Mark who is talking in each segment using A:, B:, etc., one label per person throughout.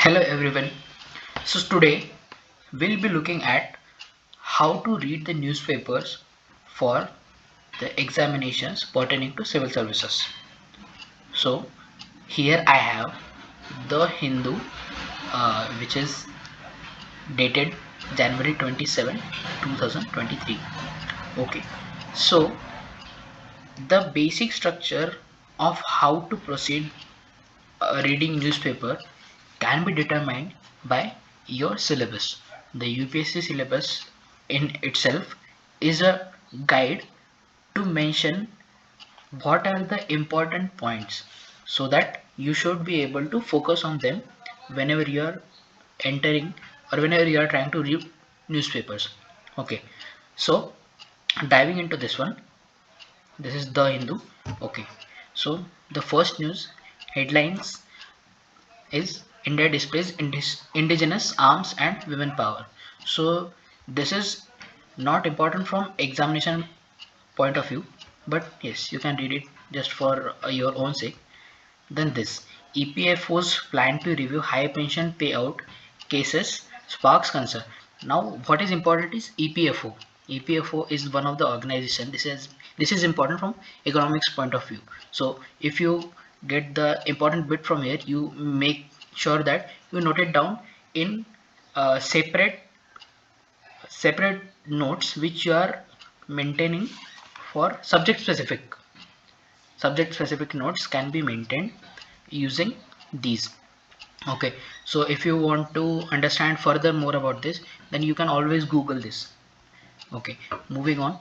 A: Hello everyone. So today we'll be looking at how to read the newspapers for the examinations pertaining to civil services. So here I have the Hindu, which is dated January 27, 2023. Okay, so the basic structure of how to proceed reading newspaper can be determined by your syllabus. The UPSC syllabus in itself is a guide to mention what are the important points so that you should be able to focus on them whenever you are entering or whenever you are trying to read newspapers. Okay, so diving into this one, this is the Hindu. Okay, so the first news headlines is India displays indigenous arms and women power. So this is not important from examination point of view, but yes, you can read it just for your own sake. Then this EPFO's plan to review high pension payout cases sparks concern. Now, what is important is EPFO. EPFO is one of the organization. This is important from economics point of view. So if you get the important bit from here, you make sure that you note it down in separate notes which you are maintaining for subject specific notes can be maintained using these. Okay, so if you want to understand further more about this, then you can always google this. Okay, moving on,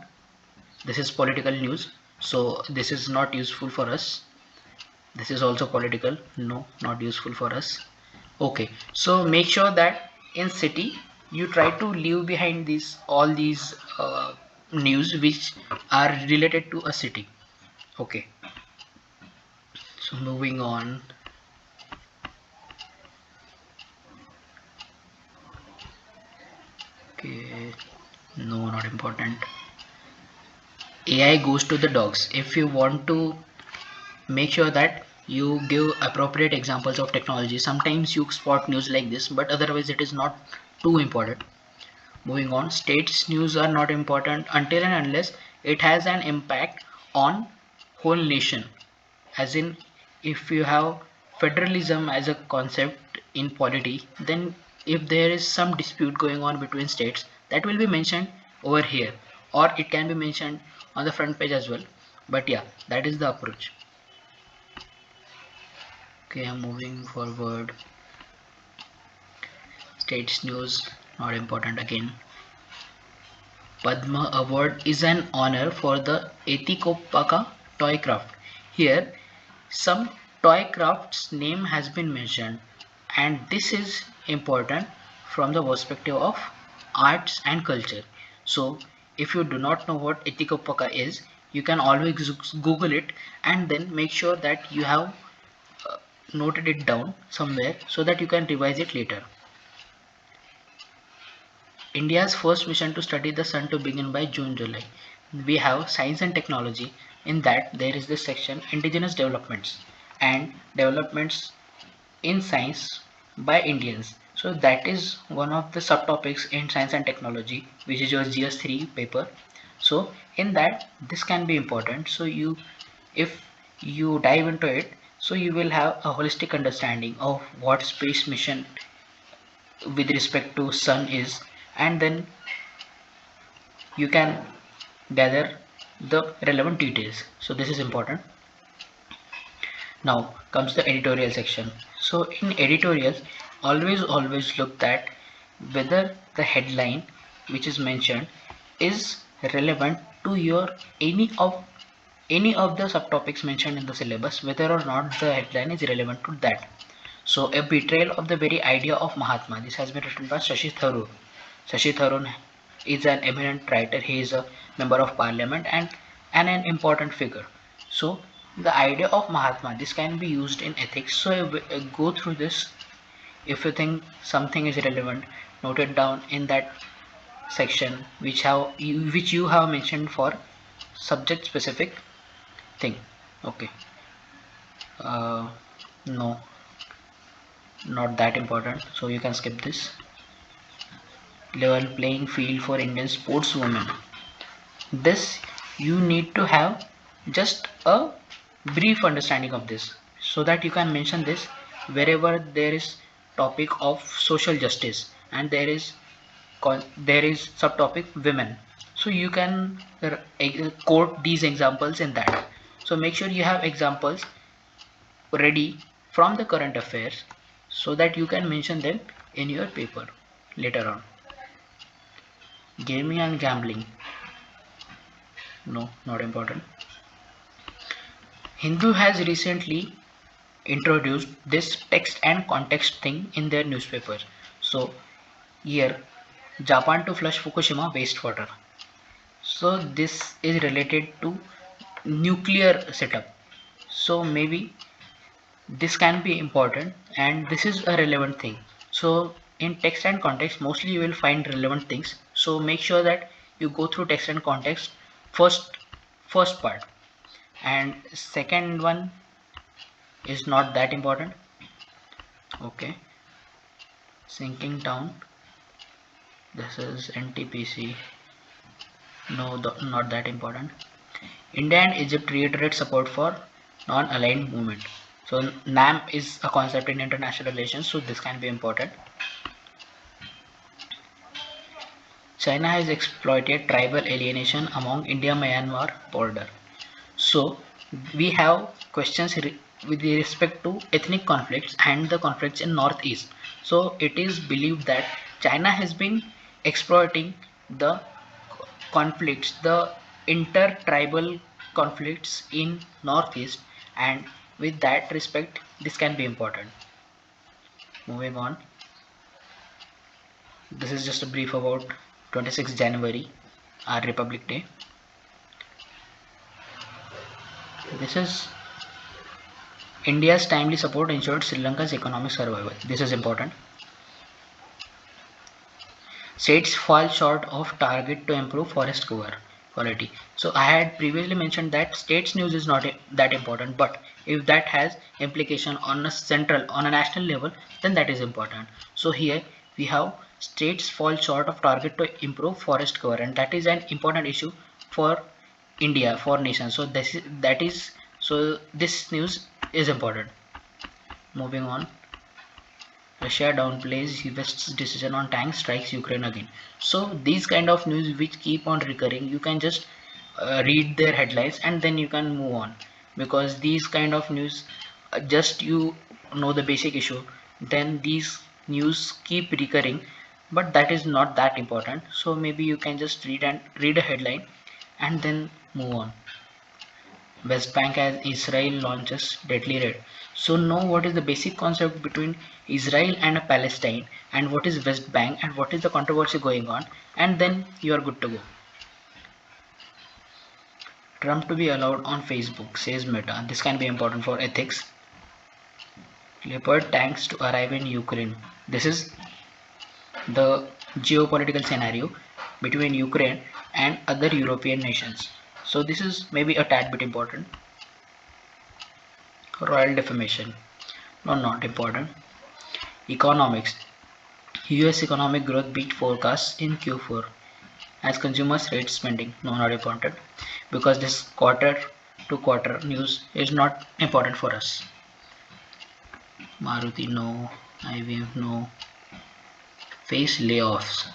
A: this is political news, so this is not useful for us. This is also political, no, not useful for us. Okay, so make sure that in city you try to leave behind these all these news which are related to a city. Okay, so moving on. Okay, no, not important. AI goes to the dogs. If you want to make sure that you give appropriate examples of technology, sometimes you spot news like this, but otherwise it is not too important. Moving on, states news are not important until and unless it has an impact on whole nation. As in, if you have federalism as a concept in polity, then if there is some dispute going on between states, that will be mentioned over here, or it can be mentioned on the front page as well. But yeah, that is the approach. Okay, I'm moving forward. States news, not important again. Padma Award is an honor for the Etikopaka toy craft. Here, some toy craft's name has been mentioned, and this is important from the perspective of arts and culture. So, if you do not know what Etikopaka is, you can always Google it and then make sure that you have noted it down somewhere so that you can revise it later. India's first mission to study the sun to begin by June-July. We have science and technology. In that, there is this section indigenous developments and developments in science by Indians. So that is one of the subtopics in science and technology, which is your GS3 paper. So in that, this can be important. So if you dive into it, so you will have a holistic understanding of what space mission with respect to sun is, and then you can gather the relevant details. So this is important. Now comes the editorial section. So in editorials, always look at whether the headline which is mentioned is relevant to your any of the subtopics mentioned in the syllabus, whether or not the headline is relevant to that. So a betrayal of the very idea of Mahatma. This has been written by Shashi Tharoor. Shashi Tharoor is an eminent writer. He is a member of parliament and an important figure. So the idea of Mahatma, this can be used in ethics. So go through this. If you think something is relevant, note it down in that section which you have mentioned for subject specific thing. Okay. No. not that important, so you can skip this. Level playing field for Indian sportswomen. This you need to have just a brief understanding of this, so that you can mention this wherever there is topic of social justice and there is subtopic women, so you can quote these examples in that. So make sure you have examples ready from the current affairs so that you can mention them in your paper later on. Gaming and gambling, no, not important. Hindu has recently introduced this text and context thing in their newspaper. So here, Japan to flush Fukushima wastewater. So this is related to nuclear setup. So maybe this can be important and this is a relevant thing. So in text and context, mostly you will find relevant things. So make sure that you go through text and context first, first part, and second one is not that important. Okay, sinking down, this is NTPC, no, not that important. India and Egypt reiterate support for non-aligned movement. So NAM is a concept in international relations, so this can be important. China has exploited tribal alienation among India-Myanmar border. So we have questions with respect to ethnic conflicts and the conflicts in Northeast. So it is believed that China has been exploiting the conflicts, the inter-tribal conflicts in Northeast, and with that respect, this can be important. Moving on, this is just a brief about 26th January, our Republic Day. This is India's timely support ensured Sri Lanka's economic survival. This is important. States fall short of target to improve forest cover quality. So I had previously mentioned that states news is not that important, but if that has implication on a national level, then that is important. So here we have states fall short of target to improve forest cover, and that is an important issue for India, for nation. So this news is important. Moving on. Russia downplays West's decision on tank strikes Ukraine again. So these kind of news which keep on recurring, you can just read their headlines and then you can move on, because these kind of news, just you know the basic issue, then these news keep recurring, but that is not that important. So maybe you can just read a headline and then move on. West Bank as Israel launches deadly raid. So know what is the basic concept between Israel and Palestine, and what is West Bank, and what is the controversy going on, and then you are good to go. Trump to be allowed on Facebook, says Meta. This can be important for ethics. Leopard tanks to arrive in Ukraine. This is the geopolitical scenario between Ukraine and other European nations. So this is maybe a tad bit important. Royal defamation. No, not important. Economics. US economic growth beat forecasts in Q4 as consumers rate spending. No, not important, because this quarter to quarter news is not important for us. Maruti, no. IBM, no. Face layoffs.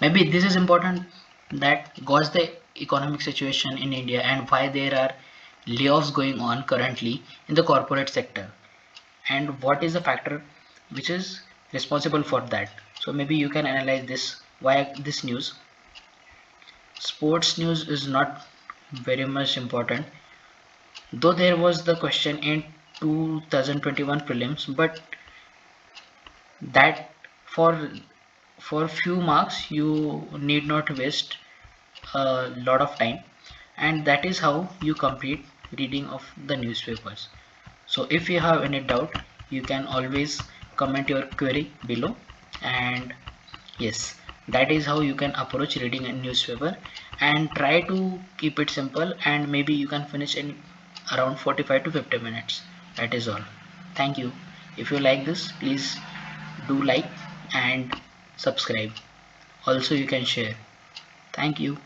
A: Maybe this is important, that gauge the economic situation in India and why there are layoffs going on currently in the corporate sector, and what is the factor which is responsible for that. So maybe you can analyze this, why this news. Sports news is not very much important, though there was the question in 2021 prelims, but that for few marks you need not waste a lot of time, and that is how you complete reading of the newspapers. So if you have any doubt, you can always comment your query below, and yes, that is how you can approach reading a newspaper, and try to keep it simple, and maybe you can finish in around 45 to 50 minutes. That is all. Thank you. If you like this, please do like and subscribe. Also, you can share. Thank you.